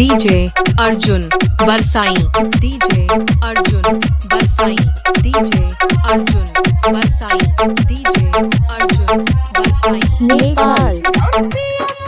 DJ Arjun Barsain, DJ Arjun Barsain, DJ Arjun Barsain, DJ Arjun Barsain. Nepal.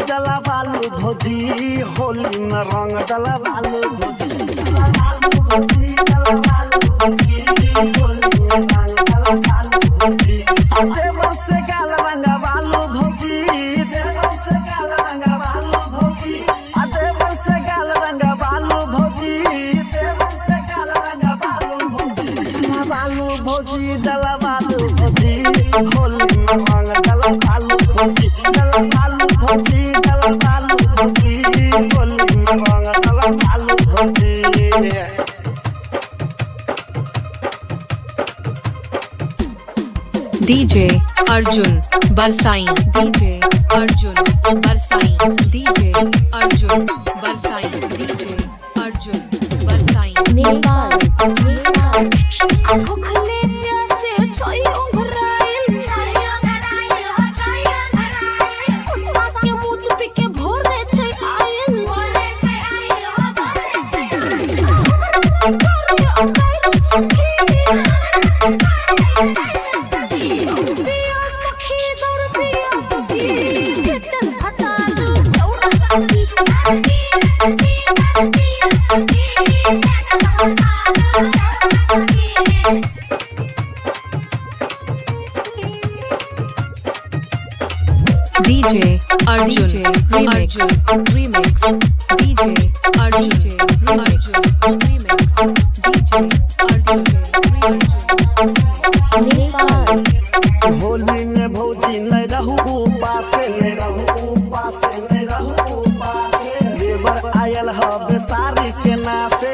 डला बालू भौजी होली में रंग डला बालू भौजी देवर से गाल रंगा बालू भौजी देवर से गाल रंगा बालू भौजी देवर से गाल रंगा बालू भौजी देवर से गाल रंगा बालू भौजी डला बालू भौजी होली में रंग डला बालू भौजी डला बालू भौजी डला बालू भौजी होली में रंग डला बालू भौजी। DJ Arjun Barsain, DJ Arjun Barsain, DJ Arjun Barsain, DJ Arjun Barsain. Nepal. DJ Arjun Remix, DJ Arjun Remix, DJ Arjun Remix. Nepal. Holi में भौजी नहीं रहू पासे नहीं रहू पासे नहीं रहू पासे देवर आयल ह बेसारी के नासे